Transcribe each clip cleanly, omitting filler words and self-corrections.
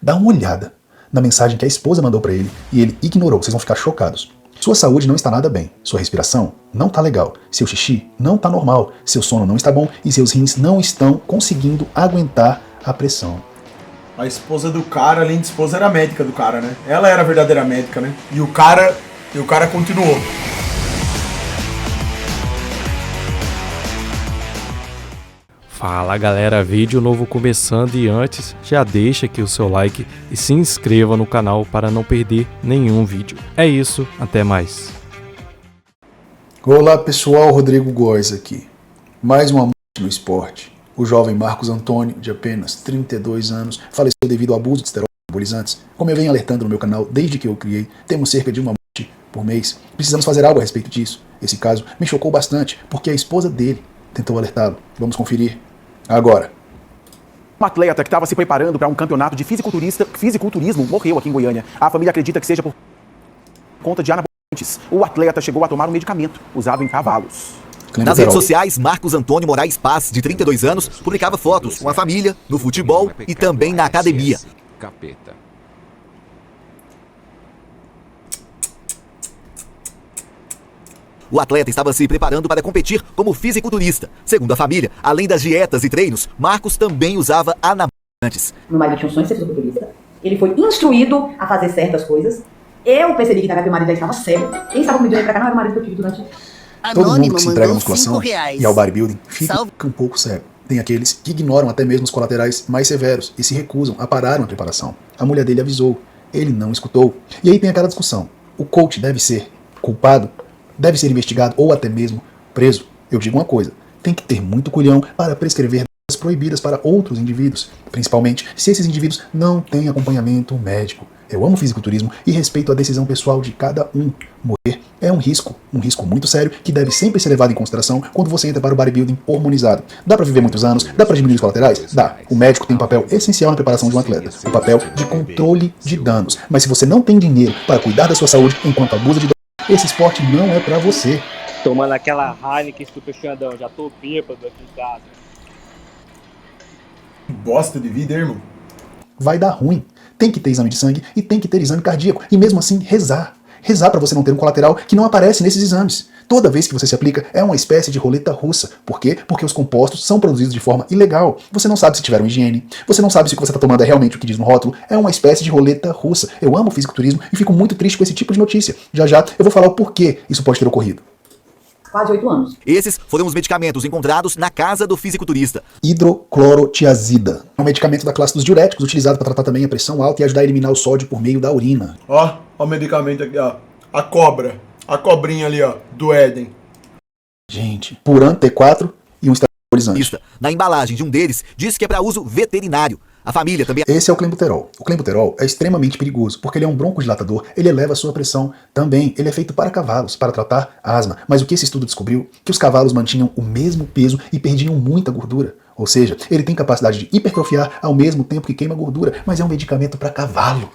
Dá uma olhada na mensagem que a esposa mandou pra ele e ele ignorou. Vocês vão ficar chocados. Sua saúde não está nada bem, sua respiração não tá legal, seu xixi não tá normal, seu sono não está bom e seus rins não estão conseguindo aguentar a pressão. A esposa do cara, além de esposa, era a médica do cara, né? Ela era a verdadeira médica, né? E o cara continuou. Fala galera, vídeo novo começando e antes já deixa aqui o seu like e se inscreva no canal para não perder nenhum vídeo. É isso, até mais. Olá pessoal, Rodrigo Góes aqui. Mais uma morte no esporte. O jovem Marcos Antônio, de apenas 32 anos, faleceu devido ao abuso de esteroides anabolizantes. Como eu venho alertando no meu canal desde que eu o criei, temos cerca de uma morte por mês. Precisamos fazer algo a respeito disso. Esse caso me chocou bastante porque a esposa dele tentou alertá-lo. Vamos conferir agora. Um atleta que estava se preparando para um campeonato de fisiculturismo morreu aqui em Goiânia. A família acredita que seja por conta de anabolizantes. O atleta chegou a tomar um medicamento usado em cavalos. Nas redes sociais, Marcos Antônio Moraes Paz, de 32 anos, publicava fotos com a família, no futebol e também na academia. O atleta estava se preparando para competir como fisiculturista. Segundo a família, além das dietas e treinos, Marcos também usava anabolizantes. Meu marido tinha um sonho de ser fisiculturista. Ele foi instruído a fazer certas coisas. Eu percebi que na época meu marido já estava cego. Quem estava me dando pra cá não era o marido que eu tive durante... Todo mundo que se entrega à musculação e ao bodybuilding fica um pouco cego. Tem aqueles que ignoram até mesmo os colaterais mais severos e se recusam a parar uma preparação. A mulher dele avisou, ele não escutou. E aí tem aquela discussão. O coach deve ser culpado? Deve ser investigado ou até mesmo preso? Eu digo uma coisa, tem que ter muito culhão para prescrever drogas proibidas para outros indivíduos, principalmente se esses indivíduos não têm acompanhamento médico. Eu amo fisiculturismo e respeito a decisão pessoal de cada um. Morrer é um risco muito sério que deve sempre ser levado em consideração quando você entra para o bodybuilding hormonizado. Dá para viver muitos anos? Dá para diminuir os colaterais? Dá. O médico tem um papel essencial na preparação de um atleta, o papel de controle de danos. Mas se você não tem dinheiro para cuidar da sua saúde enquanto abusa de drogas, esse esporte não é pra você. Tomando aquela Heineken Super Xandão, já tô bêbado aqui em casa. Bosta de vida, hein, irmão? Vai dar ruim. Tem que ter exame de sangue e tem que ter exame cardíaco. E mesmo assim, rezar. Rezar pra você não ter um colateral que não aparece nesses exames. Toda vez que você se aplica, é uma espécie de roleta russa. Por quê? Porque os compostos são produzidos de forma ilegal. Você não sabe se tiveram higiene. Você não sabe se o que você está tomando é realmente o que diz no rótulo. É uma espécie de roleta russa. Eu amo fisiculturismo e fico muito triste com esse tipo de notícia. Já já eu vou falar o porquê isso pode ter ocorrido. Quase 8 anos. Esses foram os medicamentos encontrados na casa do fisiculturista. Hidroclorotiazida. É um medicamento da classe dos diuréticos, utilizado para tratar também a pressão alta e ajudar a eliminar o sódio por meio da urina. Ó o medicamento aqui, ó. A cobra. A cobrinha ali, ó, do Éden. Gente, Puran T4 e um anabolizante. Na embalagem de um deles, diz que é para uso veterinário. A família também... Esse é o clenbuterol. O clenbuterol é extremamente perigoso, porque ele é um broncodilatador, ele eleva a sua pressão também. Ele é feito para cavalos, para tratar asma. Mas o que esse estudo descobriu? Que os cavalos mantinham o mesmo peso e perdiam muita gordura. Ou seja, ele tem capacidade de hipertrofiar ao mesmo tempo que queima gordura, mas é um medicamento para cavalo.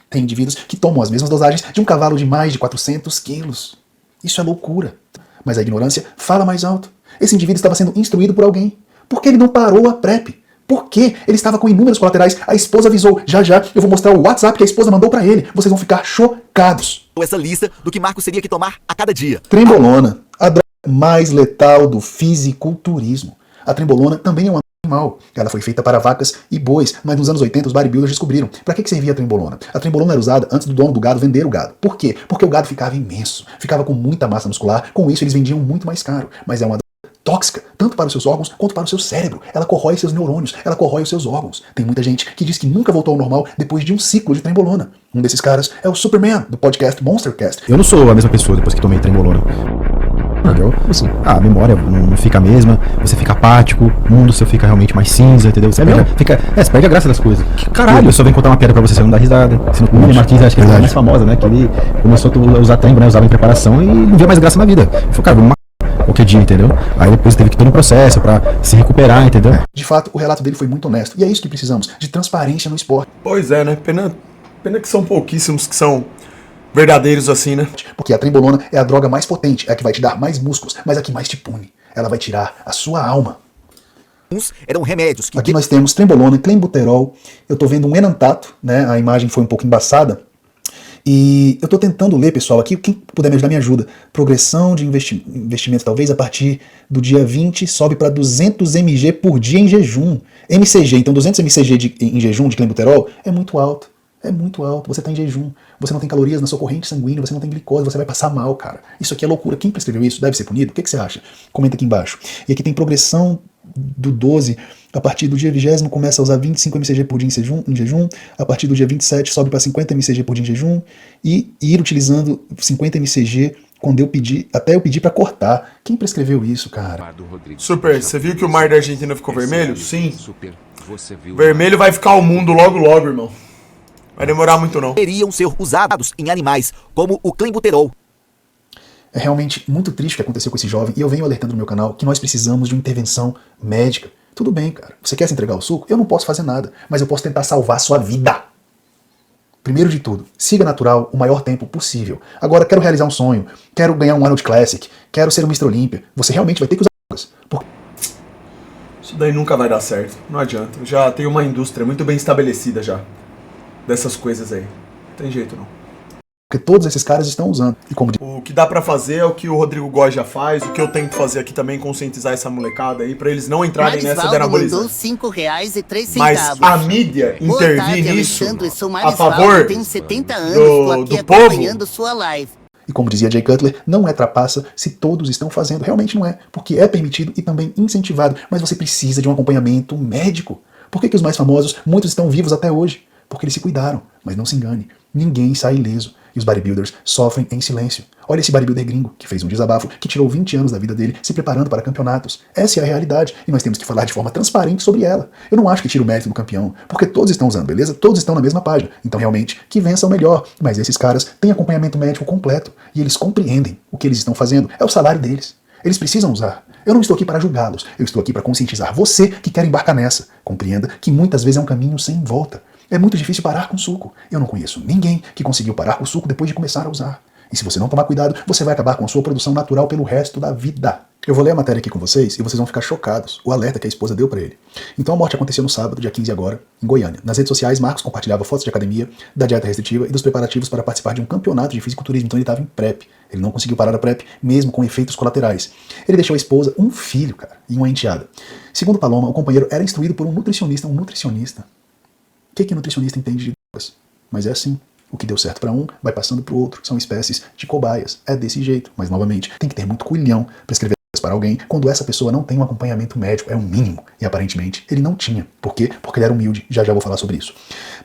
Tem indivíduos que tomam as mesmas dosagens de um cavalo de mais de 400 quilos. Isso é loucura. Mas a ignorância fala mais alto. Esse indivíduo estava sendo instruído por alguém. Por que ele não parou a PrEP? Por que ele estava com inúmeros colaterais? A esposa avisou. Já já eu vou mostrar o WhatsApp que a esposa mandou para ele. Vocês vão ficar chocados. Essa lista do que Marcos teria que tomar a cada dia. Trembolona, a droga mais letal do fisiculturismo. A trembolona também é um animal. Ela foi feita para vacas e bois, mas nos anos 80 os bodybuilders descobriram. Para que servia a trembolona? A trembolona era usada antes do dono do gado vender o gado. Por quê? Porque o gado ficava imenso, ficava com muita massa muscular, com isso eles vendiam muito mais caro. Mas é uma tóxica, tanto para os seus órgãos quanto para o seu cérebro. Ela corrói seus neurônios, ela corrói os seus órgãos. Tem muita gente que diz que nunca voltou ao normal depois de um ciclo de trembolona. Um desses caras é o Superman, do podcast Monstercast. Eu não sou a mesma pessoa depois que tomei trembolona. Entendeu? Assim, a memória não fica a mesma, você fica apático, o mundo seu fica realmente mais cinza, entendeu? Você você perde a graça das coisas. Caralho, a pessoa vem contar uma piada pra você não dá risada. O Mini Martins, acho que é a mais famosa, né? Que ele começou a usar trembo, né? Usava em preparação e não via mais graça na vida. Ele falou, cara, vamos qualquer dia, entendeu? Aí depois teve que ter um processo pra se recuperar, entendeu? De fato, o relato dele foi muito honesto. E é isso que precisamos, de transparência no esporte. Pois é, né? Pena que são pouquíssimos que são verdadeiros assim, né? Porque a trembolona é a droga mais potente, é a que vai te dar mais músculos, mas a que mais te pune. Ela vai tirar a sua alma. Uns eram remédios que... Aqui nós temos trembolona, clenbuterol. Eu tô vendo um enantato, né? A imagem foi um pouco embaçada. E eu tô tentando ler, pessoal, aqui, quem puder me ajudar, me ajuda. Progressão de investimento, talvez, a partir do dia 20, sobe para 200 mg por dia em jejum. MCG, então 200 mcg em jejum de clenbuterol é muito alto. É muito alto, você está em jejum, você não tem calorias na sua corrente sanguínea, você não tem glicose, você vai passar mal, cara. Isso aqui é loucura. Quem prescreveu isso deve ser punido? O que você acha? Comenta aqui embaixo. E aqui tem progressão do 12, a partir do dia 20º começa a usar 25 mcg por dia em jejum, a partir do dia 27 sobe para 50 mcg por dia em jejum, e ir utilizando 50 mcg quando eu pedir, até eu pedir para cortar. Quem prescreveu isso, cara? Super, você viu que o mar da Argentina ficou vermelho? Sim. Vermelho vai ficar o mundo logo logo, irmão. Vai demorar muito não. Poderiam ser usados em animais, como o clenbuterol. É realmente muito triste o que aconteceu com esse jovem, e eu venho alertando no meu canal que nós precisamos de uma intervenção médica. Tudo bem, cara. Você quer se entregar ao suco? Eu não posso fazer nada, mas eu posso tentar salvar a sua vida. Primeiro de tudo, siga natural o maior tempo possível. Agora, quero realizar um sonho, quero ganhar um Arnold Classic, quero ser um Mr. Olympia. Você realmente vai ter que usar drogas. Isso daí nunca vai dar certo. Não adianta. Eu já tenho uma indústria muito bem estabelecida já. Dessas coisas aí. Não tem jeito não. Porque todos esses caras estão usando. E como... O que dá pra fazer é o que o Rodrigo Góes já faz, o que eu tento fazer aqui também, conscientizar essa molecada aí, pra eles não entrarem nessa de anabolizante. Mas a mídia intervir nisso a favor tenho 70 anos, tô aqui acompanhando sua live. E como dizia Jay Cutler, não é trapaça se todos estão fazendo. Realmente não é, porque é permitido e também incentivado. Mas você precisa de um acompanhamento médico. Por que os mais famosos, muitos estão vivos até hoje? Porque eles se cuidaram. Mas não se engane, ninguém sai ileso. E os bodybuilders sofrem em silêncio. Olha esse bodybuilder gringo, que fez um desabafo, que tirou 20 anos da vida dele se preparando para campeonatos. Essa é a realidade, e nós temos que falar de forma transparente sobre ela. Eu não acho que tira o mérito do campeão, porque todos estão usando, beleza? Todos estão na mesma página. Então, realmente, que vença o melhor. Mas esses caras têm acompanhamento médico completo, e eles compreendem o que eles estão fazendo. É o salário deles. Eles precisam usar. Eu não estou aqui para julgá-los, eu estou aqui para conscientizar você que quer embarcar nessa. Compreenda que muitas vezes é um caminho sem volta. É muito difícil parar com suco. Eu não conheço ninguém que conseguiu parar com o suco depois de começar a usar. E se você não tomar cuidado, você vai acabar com a sua produção natural pelo resto da vida. Eu vou ler a matéria aqui com vocês e vocês vão ficar chocados. O alerta que a esposa deu para ele. Então a morte aconteceu no sábado, dia 15 agora, em Goiânia. Nas redes sociais, Marcos compartilhava fotos de academia, da dieta restritiva e dos preparativos para participar de um campeonato de fisiculturismo. Então ele estava em PrEP. Ele não conseguiu parar a PrEP, mesmo com efeitos colaterais. Ele deixou a esposa, um filho, cara, e uma enteada. Segundo Paloma, o companheiro era instruído por um nutricionista. Um nutricionista? O que nutricionista entende de drogas? Mas é assim. O que deu certo para um, vai passando para o outro. São espécies de cobaias. É desse jeito. Mas, novamente, tem que ter muito culhão para escrever para alguém quando essa pessoa não tem um acompanhamento médico. É o mínimo. E, aparentemente, ele não tinha. Por quê? Porque ele era humilde. Já vou falar sobre isso.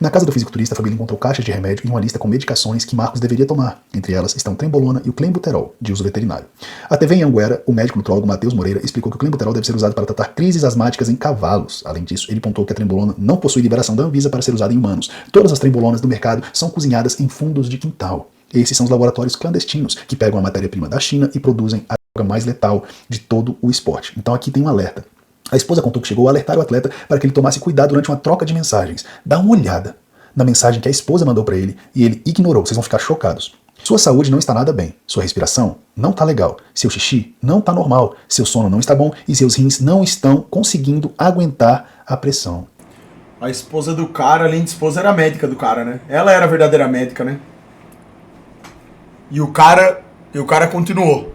Na casa do fisiculturista, a família encontrou caixas de remédio e uma lista com medicações que Marcos deveria tomar. Entre elas estão trembolona e o clenbuterol, de uso veterinário. A TV em Anguera, o médico nutrólogo Matheus Moreira explicou que o clenbuterol deve ser usado para tratar crises asmáticas em cavalos. Além disso, ele pontuou que a trembolona não possui liberação da Anvisa para ser usada em humanos. Todas as trembolonas do mercado são cozinhadas em fundos de quintal. Esses são os laboratórios clandestinos que pegam a matéria-prima da China e produzem a droga mais letal de todo o esporte. Então aqui tem um alerta. A esposa contou que chegou a alertar o atleta para que ele tomasse cuidado durante uma troca de mensagens. Dá uma olhada na mensagem que a esposa mandou para ele e ele ignorou. Vocês vão ficar chocados. Sua saúde não está nada bem. Sua respiração não está legal. Seu xixi não está normal. Seu sono não está bom e seus rins não estão conseguindo aguentar a pressão. A esposa do cara, além de esposa, era a médica do cara, né? Ela era a verdadeira médica, né? E o cara continuou.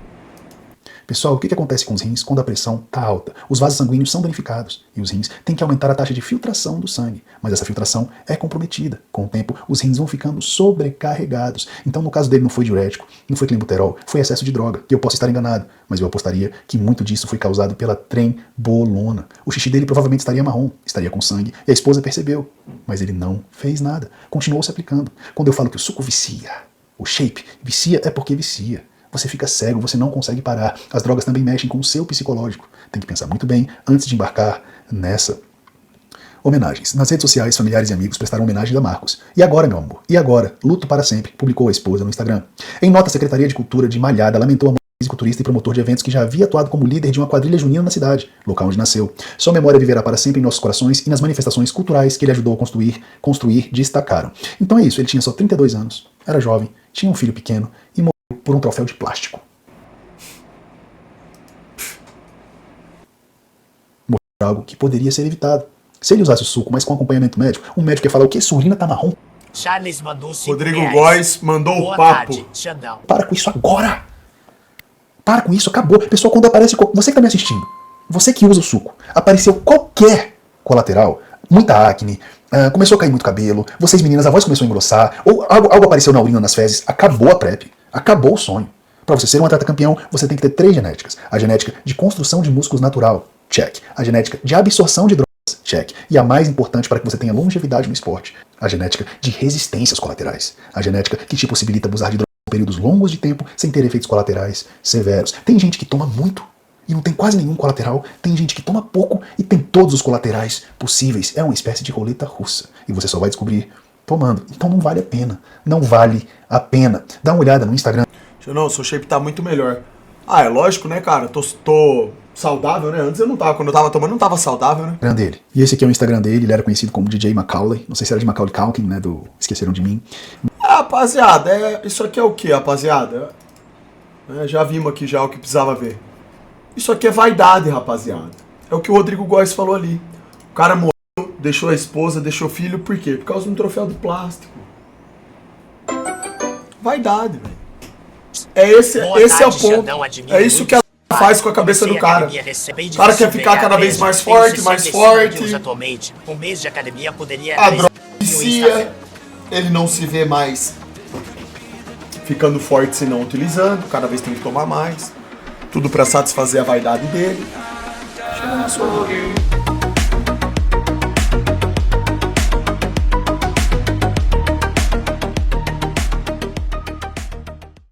Pessoal, o que acontece com os rins quando a pressão está alta? Os vasos sanguíneos são danificados e os rins têm que aumentar a taxa de filtração do sangue. Mas essa filtração é comprometida. Com o tempo, os rins vão ficando sobrecarregados. Então, no caso dele, não foi diurético, não foi clenbuterol, foi excesso de droga. E eu posso estar enganado, mas eu apostaria que muito disso foi causado pela trembolona. O xixi dele provavelmente estaria marrom, estaria com sangue, e a esposa percebeu. Mas ele não fez nada, continuou se aplicando. Quando eu falo que o suco vicia, o shape vicia é porque vicia. Você fica cego, você não consegue parar. As drogas também mexem com o seu psicológico. Tem que pensar muito bem antes de embarcar nessa. Homenagens. Nas redes sociais, familiares e amigos prestaram homenagem a Marcos. E agora, meu amor? E agora? Luto para sempre, publicou a esposa no Instagram. Em nota, a Secretaria de Cultura de Malhada lamentou a morte do fisiculturista e promotor de eventos que já havia atuado como líder de uma quadrilha junina na cidade, local onde nasceu. Sua memória viverá para sempre em nossos corações e nas manifestações culturais que ele ajudou a construir, destacaram. Então é isso, ele tinha só 32 anos, era jovem, tinha um filho pequeno e morreu por um troféu de plástico. algo que poderia ser evitado. Se ele usasse o suco, mas com acompanhamento médico, um médico ia falar o quê? Sua urina tá marrom. Charles mandou 5 Rodrigo reais. Góes mandou o papo. Tarde, Xandão. Para com isso agora! Para com isso, acabou. Pessoal, quando aparece... Você que tá me assistindo, você que usa o suco, apareceu qualquer colateral, muita acne, começou a cair muito cabelo, vocês meninas, a voz começou a engrossar, ou algo apareceu na urina, nas fezes, acabou a PrEP. Acabou o sonho. Para você ser um atleta campeão, você tem que ter 3 genéticas. A genética de construção de músculos natural, check. A genética de absorção de drogas, check. E a mais importante para que você tenha longevidade no esporte, a genética de resistências colaterais. A genética que te possibilita abusar de drogas por períodos longos de tempo sem ter efeitos colaterais severos. Tem gente que toma muito e não tem quase nenhum colateral. Tem gente que toma pouco e tem todos os colaterais possíveis. É uma espécie de roleta russa. E você só vai descobrir tomando. Então não vale a pena. Não vale a pena. Dá uma olhada no Instagram. Não, seu shape tá muito melhor. Ah, é lógico, né, cara? Tô saudável, né? Antes eu não tava. Quando eu tava tomando, não tava saudável, né? Dele. E esse aqui é o Instagram dele. Ele era conhecido como DJ Macaulay. Não sei se era de Macaulay Culkin, né? Do Esqueceram de Mim. Ah, rapaziada, isso aqui é o que, rapaziada? Já vimos aqui já o que precisava ver. Isso aqui é vaidade, rapaziada. É o que o Rodrigo Góes falou ali. O cara morreu, deixou a esposa, deixou o filho, por quê? Por causa de um troféu de plástico. Vaidade, velho. Esse é o ponto. É isso que a faz com a cabeça do cara. O cara quer ficar cada vez mais forte, mais forte. A droga vicia. Ele não se vê mais ficando forte se não utilizando. Cada vez tem que tomar mais. Tudo pra satisfazer a vaidade dele. Chega na sua